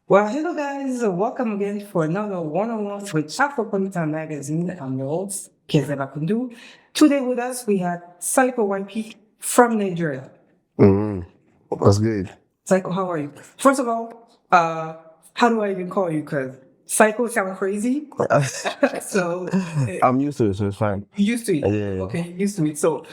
Well, hello guys, welcome again for another one-on-one with AFROPOLiTAiN magazine. I'm your host, Kezeba Kundu. Today with us, we had Psycho YP from Nigeria. Mm, that's good. Psycho, how are you? First of all, how do I even call you? Because Psycho sounds crazy. So, I'm used to it, so it's fine. you used to it. Yeah. Okay, used to it. So,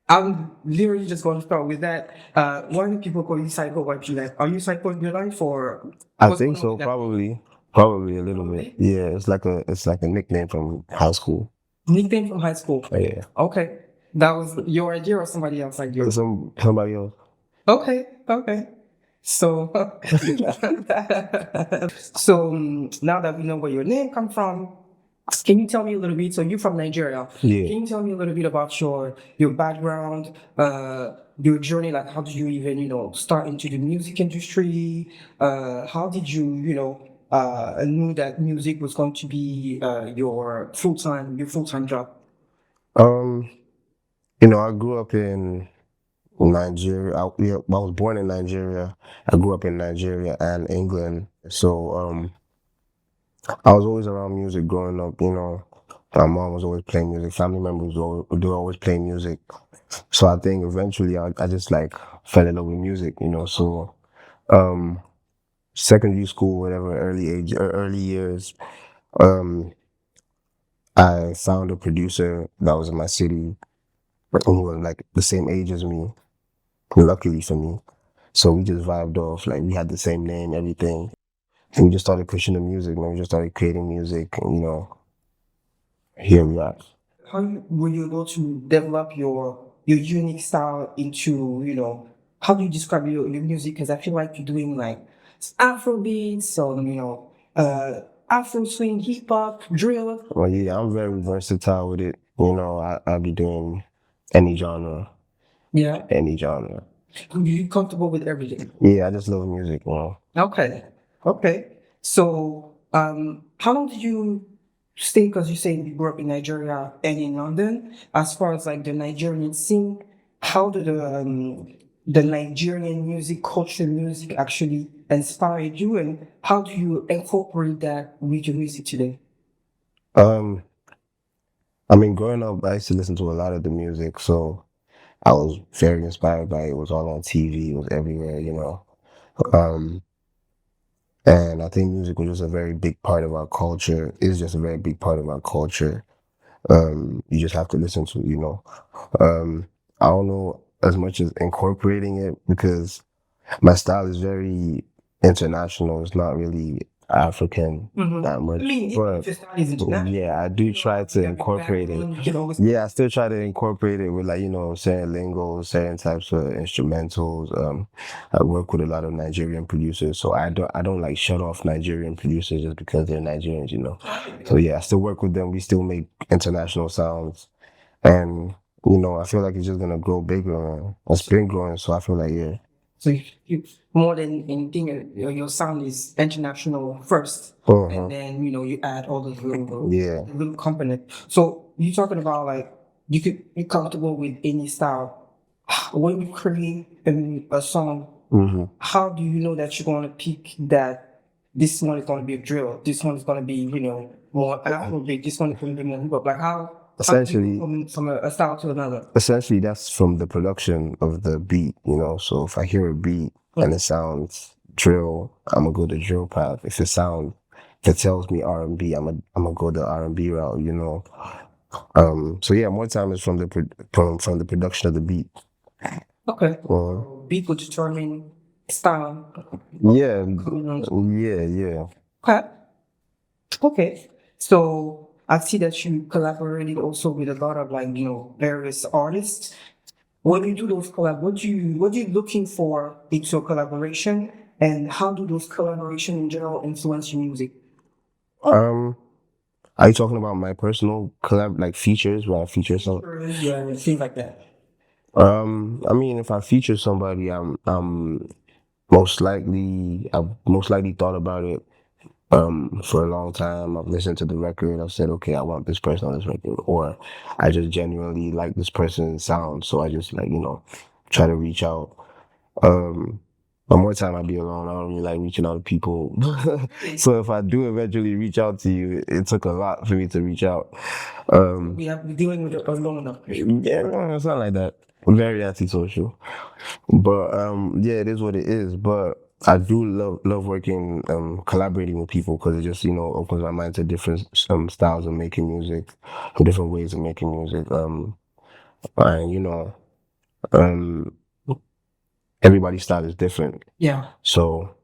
I'm literally just going to start with that. Why do people call you Psycho YP? Like, are you psycho in your life or I what's think going on so, with that? probably a little bit. Yeah, it's like a nickname from high school. Nickname from high school. Yeah. Okay. That was your idea or somebody else idea? Somebody else. Okay. Okay. So, so now that we know where your name comes from, can you tell me a little bit? So you're from Nigeria. Yeah. Can you tell me a little bit about your background, your journey? Like, how did you even start into the music industry? How did you knew that music was going to be your full time job? Um, I grew up in Nigeria. I was born in Nigeria. I grew up in Nigeria and England. So I was always around music growing up. My mom was always playing music. Family members were always playing music. So I think eventually I just like fell in love with music. So um, secondary school, whatever, early years, um, I found a producer that was in my city who was like the same age as me. Luckily for me, so we just vibed off. Like we had the same name, everything. And we just started pushing the music, man. We just started creating music, and here we are. How were you able to develop your unique style into how do you describe your music? Because I feel like you're doing like Afro beats or Afro swing, hip hop, drill. Well, yeah, I'm very versatile with it. I'll be doing any genre, Yeah, any genre. you comfortable with everything. Yeah, I just love music. Okay. Okay. So, how long did you stay? Because you say you grew up in Nigeria and in London. As far as like the Nigerian scene, how did the Nigerian music, culture, music actually inspire you, and how do you incorporate that with your music today? Um, I mean, growing up, I used to listen to a lot of the music, so I was very inspired by it. It was all on TV, it was everywhere. Um, and I think music was just a very big part of our culture. It's just a very big part of our culture. You just have to listen to. Um, I don't know as much as incorporating it because my style is very international. It's not really African that I much. mean, But if your style is international, yeah, I do try to incorporate it. Yeah, I still try to incorporate it with like, certain lingo, certain types of instrumentals. I work with a lot of Nigerian producers, so I don't like shut off Nigerian producers just because they're Nigerians. So yeah, I still work with them. We still make international sounds. And I feel like it's just gonna grow bigger. It's been growing, so I feel like yeah. so you more than anything, your sound is international first, Uh-huh. and then you add all those Yeah. little component. So you talking about like you could be comfortable with any style. When you create a song, Mm-hmm. how do you know that you're going to pick that this one is going to be a drill, this one is going to be more Afrobeat, this one is going to be more hip hop? Like how do you go Essentially, from a style to another? essentially that's from the production of the beat. So if I hear a beat and it sounds drill, I'm gonna go the drill path. If it tells me R&B, I'm gonna go the R&B route. So yeah, more time is from from the production of the beat. Okay. Uh, Beat will determine style. yeah, Mhm. yeah. Okay. Okay. So I see that you collaborated also with a lot of like, various artists. When you do those collab, what you looking for into a collaboration, and how do those collaboration in general influence your music? Um, are you talking about my personal collab like features where I feature some? Yeah, things like that. I mean, if I feature somebody, I've most likely thought about it for a long time. I've listened to the record. I've said, okay, I want this person on this record, or I just genuinely like this person's sound, so I just like try to reach out. Um, But more time I be alone. I don't really like reaching out to people. So if I do eventually reach out to you, it took a lot for me to reach out. We're dealing with it alone now. Yeah, no, it's not like that. I'm very antisocial. But yeah, it is what it is. But I do love working, collaborating with people because it just opens my mind to different styles of making music, different ways of making music. And um, everybody's style is different. Yeah. So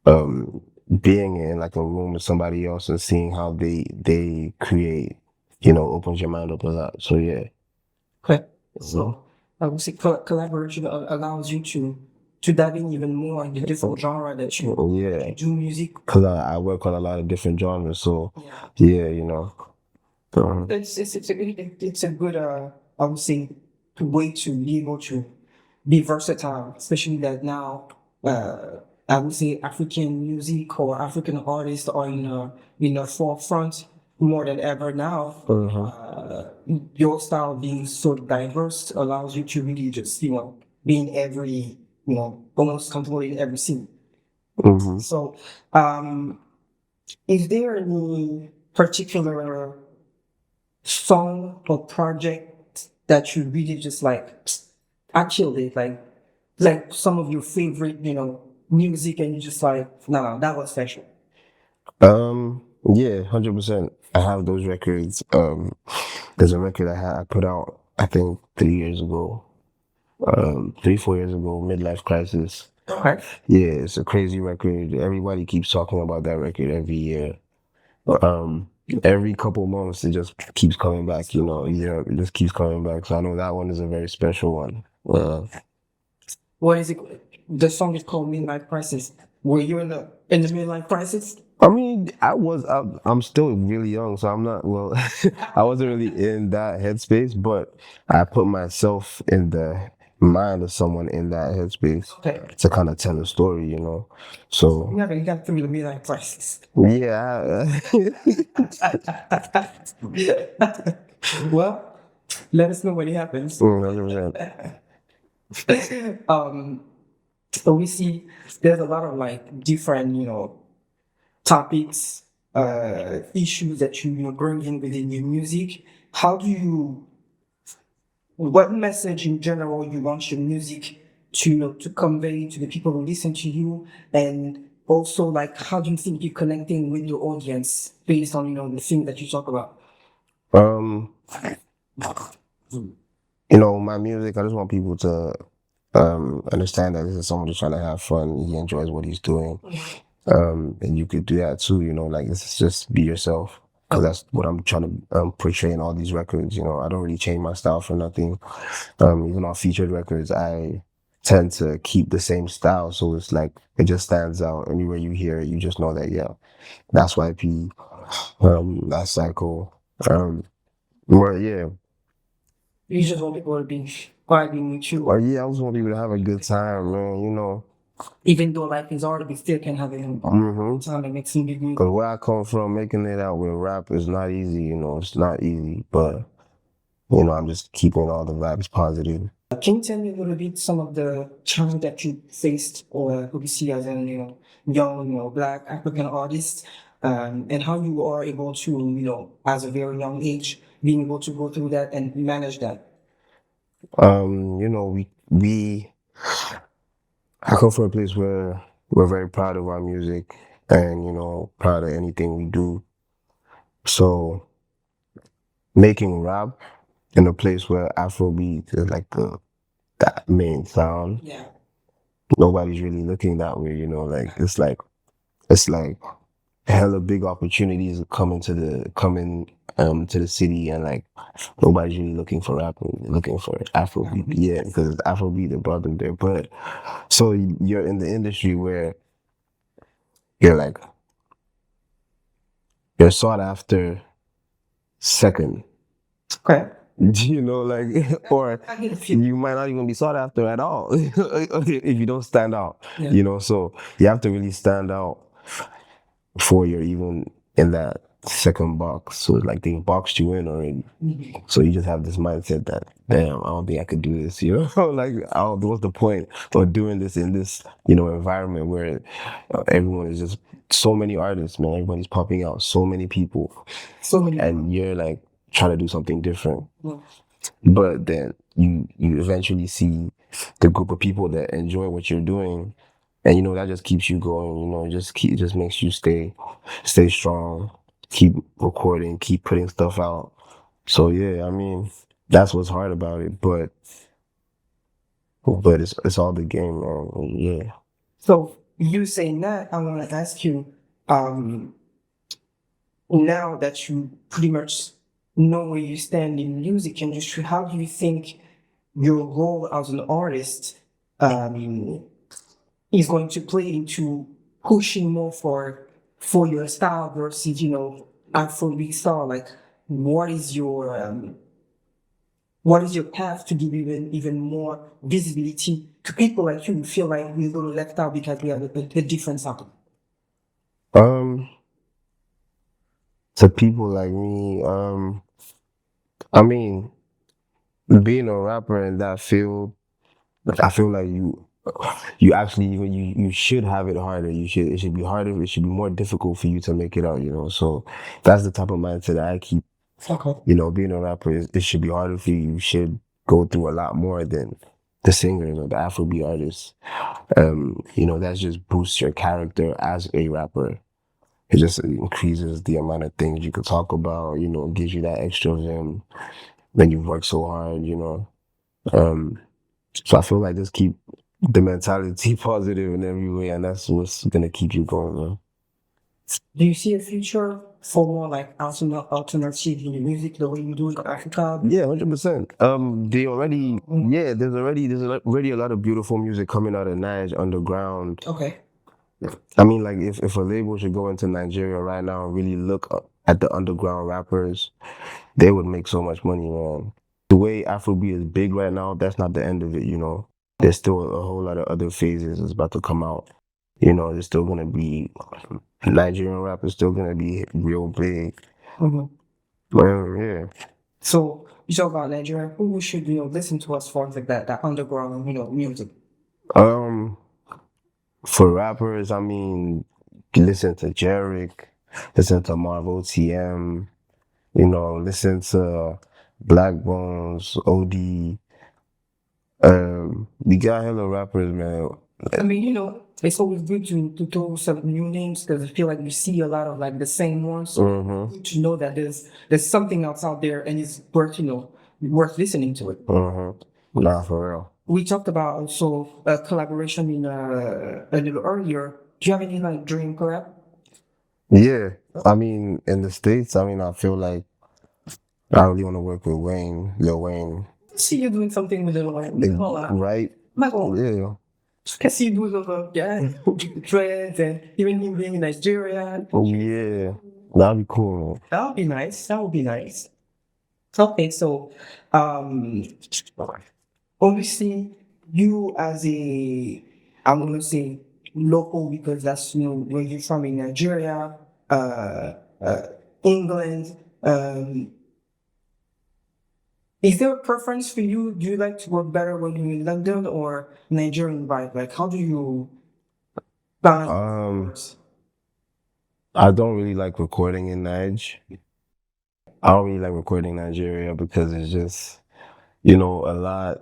being in like a room with somebody else and seeing how they create, opens your mind up a lot. So yeah. Okay. So I would say collaboration allows you to dive in even more in the different genre that you Yeah. do music. Because I work on a lot of different genres, so Yeah. yeah. It's a good I would say way to be able to be versatile, especially that now I would say African music or African artists are in the forefront more than ever now. Your style being so diverse allows you to really just be in every almost completely in every scene. So is there any particular song or project that you really just like I killed it, like some of your favorite music, and you just like nah, that was special. Yeah, 100%. I have those records. There's a record I put out, I think 3 years ago, 3, 4 years ago, Midlife Crisis. Okay. Yeah, it's a crazy record. Everybody keeps talking about that record every year. Every couple months it just keeps coming back, it just keeps coming back. So I know that one is a very special one. What is it? The song is called Midlife Crisis. Were you in the midlife crisis? I mean, I'm still really young, so I'm not, well, I wasn't really in that headspace, but I put myself in the mind of someone in that headspace Okay. to kind of tell a story, So, You haven't got through the midlife crisis. yeah. Well, let us know when it happens. 100%. So we see there's a lot of like different, topics, issues that you bring in within your music. How do you, what message in general you want your music to convey to the people who listen to you, and also like how do you think you're connecting with your audience based on the thing that you talk about? Um, my music, I just want people to understand that this is someone who's trying to have fun. He enjoys what he's doing. And you could do that too, like this is just be yourself. Because that's what I'm trying to portray in all these records. I don't really change my style for nothing. Even on featured records, I tend to keep the same style. So it's like, it just stands out. Anywhere you hear it, you just know that, yeah, that's YP, that's Psycho. Well, yeah. You just want people to be vibing with you. Well, yeah, I just want people to have a good time, man, Even though life is hard, we still can have a time that makes some good music. Because where I come from, making it out with rap is not easy, it's not easy. But, I'm just keeping all the vibes positive. Can you tell me a little bit some of the challenges that you faced or who you see as a young, Black African artist, and how you are able to, as a very young age, being able to go through that and manage that? We I come from a place where we're very proud of our music and, proud of anything we do. So making rap in a place where Afrobeat is like that main sound, Yeah. nobody's really looking that way, like it's like hella big opportunities coming to the city, and like nobody's really looking for rap, looking for Afrobeat. Yeah, because it's Afrobeat that brought them there. But so you're in the industry where you're like you're sought after second. Okay. Like, or I get a few. you might not even be sought after at all if you don't stand out. Yeah. So you have to really stand out before you're even in that second box. So like they boxed you in already. So you just have this mindset that, damn, I don't think I could do this, you know? Like, what's the point of doing this in this, environment where everyone is just so many artists, man. Everybody's popping out, so many people, So many. and you're like trying to do something different. Yeah. But then you eventually see the group of people that enjoy what you're doing, and that just keeps you going. It just makes you stay strong, keep recording, keep putting stuff out. So yeah, I mean, that's what's hard about it, but it's all the game, man. Yeah. So you saying that, I want to ask you, um, now that you pretty much know where you stand in the music industry, how do you think your role as an artist um, is going to play into pushing more for your style versus Afrobeat style? Like, what is your what is your path to give even more visibility to people like you who feel like we're a little left out because we have a different sound? Um, to people like me, I mean, being a rapper in that field, I feel like you actually you should have it harder. It should be harder. It should be more difficult for you to make it out. So that's the type of mindset that I keep. Okay. Being a rapper, it should be harder for you. You should go through a lot more than the singers or the Afrobeat artists. That just boosts your character as a rapper. It just increases the amount of things you could talk about. Gives you that extra vim when you work so hard. Um, so I feel like just keep the mentality positive in every way, and that's what's gonna keep you going, man. Do you see a future for more like alternative in music the way you do in Africa? Yeah, 100%. There's already a lot of beautiful music coming out of Nige underground. Okay. I mean, like if a label should go into Nigeria right now and really look at the underground rappers, they would make so much money, man. The way Afrobeat is big right now, that's not the end of it. There's still a whole lot of other phases that's about to come out. There's still gonna be Nigerian rap is still gonna be real big. Mm-hmm. Well, yeah. So you talk about Nigeria, who should listen to as far as like that underground music? Um, for rappers, I mean, listen to Jerick, listen to Marvel TM, listen to Black Bones, OD. We got hella rappers, man. I mean, it's always good to throw some new names because I feel like we see a lot of like the same ones. So good to know that there's something else out there and it's worth listening to it. Nah, for real. We talked about also a collaboration in a little earlier. Do you have any like dream collab? Yeah, I mean, in the States, I mean, I feel like I really want to work with Lil Wayne. See you doing something with Lil Wayne. Right? Yeah. Can see you doing some dreads and even him being in Nigeria. Yeah. That'd be cool, man. That would be nice. That would be nice. Okay, so um obviously you as I'm gonna say local because that's where you're from in Nigeria, England. Is there a preference for you? Do you like to work better when you're in London or Nigerian vibe? Like how do you balance? I don't really like recording in Nigeria. I don't really like recording in Nigeria because it's just, a lot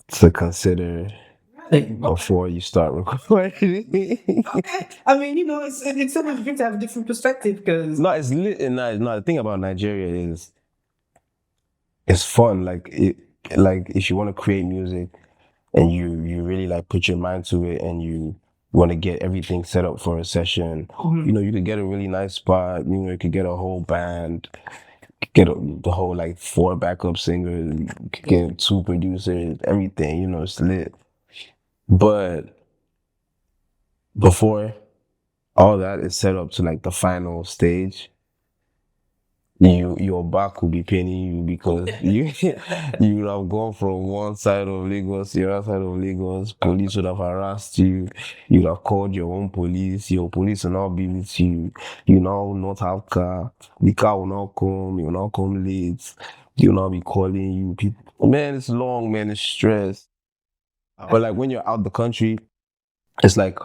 to consider before you start recording. Okay. I mean, it's always good to have a different perspective because No, it's lit in Nigeria. No, the thing about Nigeria is it's fun. Like if you want to create music and you really like put your mind to it and you want to get everything set up for a session, you could get a really nice spot. You could get a whole band, the whole like 4 backup singers, get 2 producers, everything. It's lit. But before all that is set up to like the final stage, your back will be paining you because you would have gone from one side of Lagos to the other side of Lagos. Police would have harassed you. You would have called your own police. Your police will not be with you. You now not have car. The car will not come. You will not come late. You will not be calling you. People, man, it's long, man. It's stress. But like when you're out the country, it's like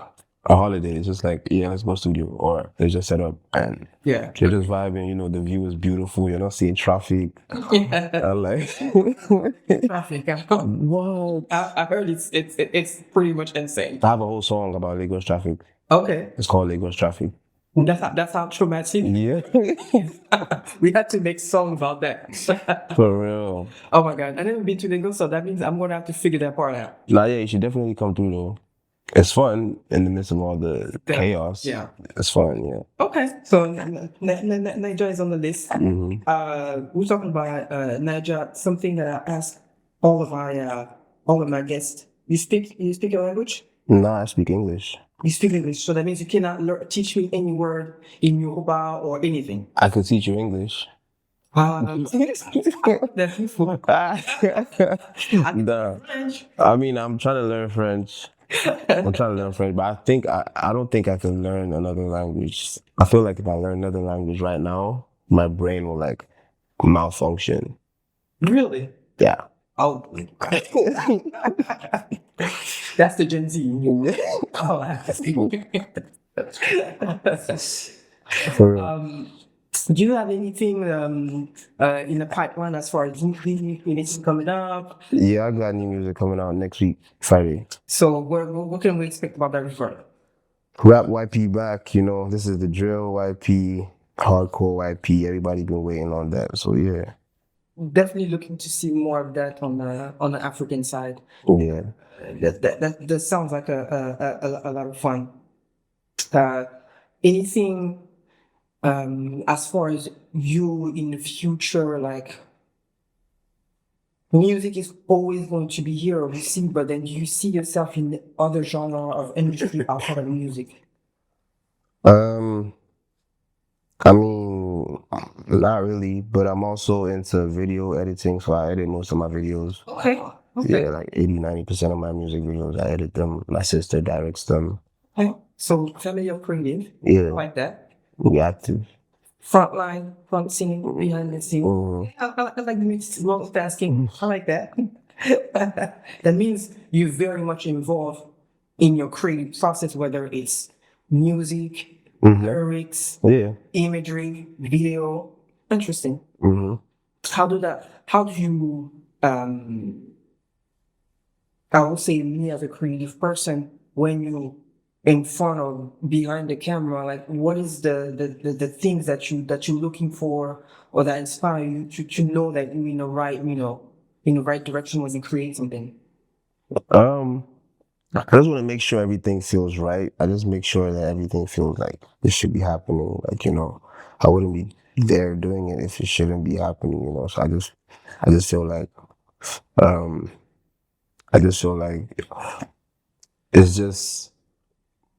a holiday. It's just like, yeah, let's go studio, or let's just set up and Yeah. you're just vibing. You know, the view is beautiful. You're not seeing traffic. I'm like, Traffic. what? I heard it's pretty much insane. I have a whole song about Lagos traffic. Okay. It's called Lagos Traffic. That's how traumatic. Yeah, We had to make song about that. for real. Oh my god. I never been to Lagos, so that means I'm gonna have to figure that part out. Nah, yeah, you should definitely come through though. It's fun in the midst of all the chaos. Yeah. It's fun. Yeah. Okay. So Niger is on the list. Mm-hmm. We're talking about Niger, something that I ask all of my guests. You speak your language? Nah, I speak English. You speak English, so that means you cannot teach me any word in Yoruba or anything. I can teach you English. That's useful. Nah. French. I mean, I'm trying to learn French. I'm trying to learn French, but I don't think I can learn another language. I feel like if I learn another language right now, my brain will like malfunction. Really? Yeah. Oh, that's the Gen Z. Oh, For real. do you have anything in the pipeline as far as anything coming up? Yeah, I got new music coming out next week, Friday. So what can we expect about that record? Rap YP back, you know, this is the drill YP, hardcore YP. Everybody been waiting on that. So yeah. Definitely looking to see more of that on the African side. Yeah. That sounds like a lot of fun. Anything as far as you in the future, like music is always going to be here, obviously, but then do you see yourself in other genre of industry outside of music? I mean, not really, but I'm also into video editing, so I edit most of my videos. Okay. Yeah, like 80-90% of my music videos, I edit them. My sister directs them. Okay. So family of creative. Yeah, Like that. we have to. Front line, front scene, behind the scene. Mhm. I like the mix multitasking. I like that. That means you're very much involved in your creative process, whether it's music, lyrics, Yeah. imagery, video. Interesting. hmm How do you I would say me as a creative person, when you in front of behind the camera, like what is the things that you're looking for or that inspire you to know that you're in the right, in the right direction when you create something? I just want to make sure everything feels right. I just make sure that everything feels like this should be happening. Like, you know, I wouldn't be there doing it if it shouldn't be happening, you know. So I just feel like, um, I just feel like it's just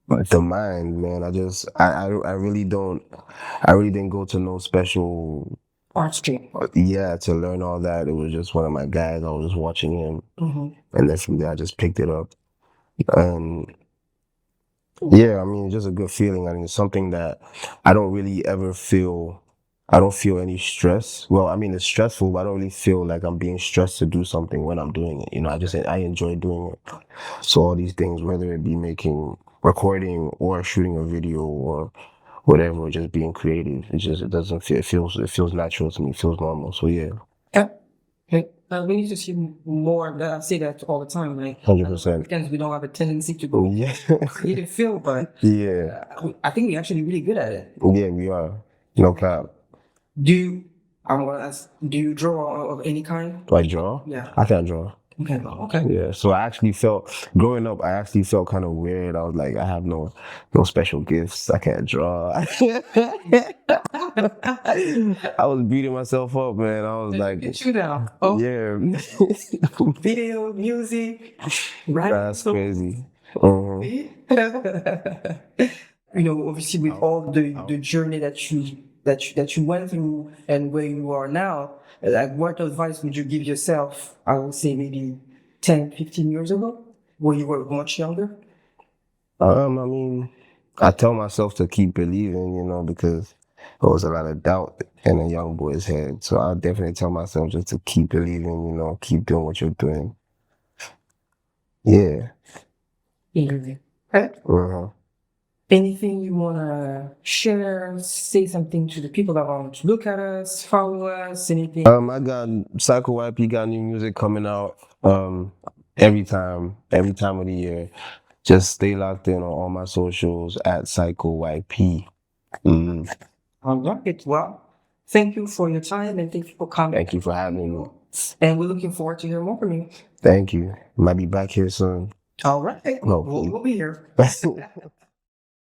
the mind, man. I really didn't go to no special, Art stream. yeah, to learn all that. It was just one of my guys. I was just watching him, and then from there I just picked it up. And yeah, I mean, it's just a good feeling. I mean, it's something that I don't really ever feel. I don't feel any stress. Well, I mean, it's stressful, but I don't really feel like I'm being stressed to do something when I'm doing it. You know, I enjoy doing it. So all these things, whether it be recording or shooting a video or whatever, or just being creative, it doesn't feel, it feels natural to me. It feels normal. So yeah, Yeah. Okay. We need to see more. I say that all the time. Like 100%. Africans, we don't have a tendency to go Yeah, creative field, but yeah, I think we're actually really good at it. yeah. We are. No cap. I'm gonna ask, do you draw of any kind? Do I draw? Yeah. I can't draw. Okay. Okay. Yeah, so I actually felt growing up. I actually felt kind of weird. I was like, I have no special gifts. I can't draw. I was beating myself up, man. I was like, Get you down. Oh, yeah, video, music, right? that's So, crazy. obviously with all the journey that that you went through and where you are now, like what advice would you give yourself? I would say maybe 10, 15 years ago, when you were much younger. I mean, I tell myself to keep believing, you know, because there was a lot of doubt in a young boy's head. So I definitely tell myself just to keep believing, you know, keep doing what you're doing. Yeah. Okay. Uh-huh. Anything you wanna share? Say something to the people that want to look at us, follow us, anything. I got Psycho YP got new music coming out every time of the year. Just stay locked in on all my socials at Psycho YP. Mm. All right. Well, thank you for your time and thank you for coming. Thank you for having me. And we're looking forward to hearing more from you. Thank you. Might be back here soon. All right. No. We'll be here.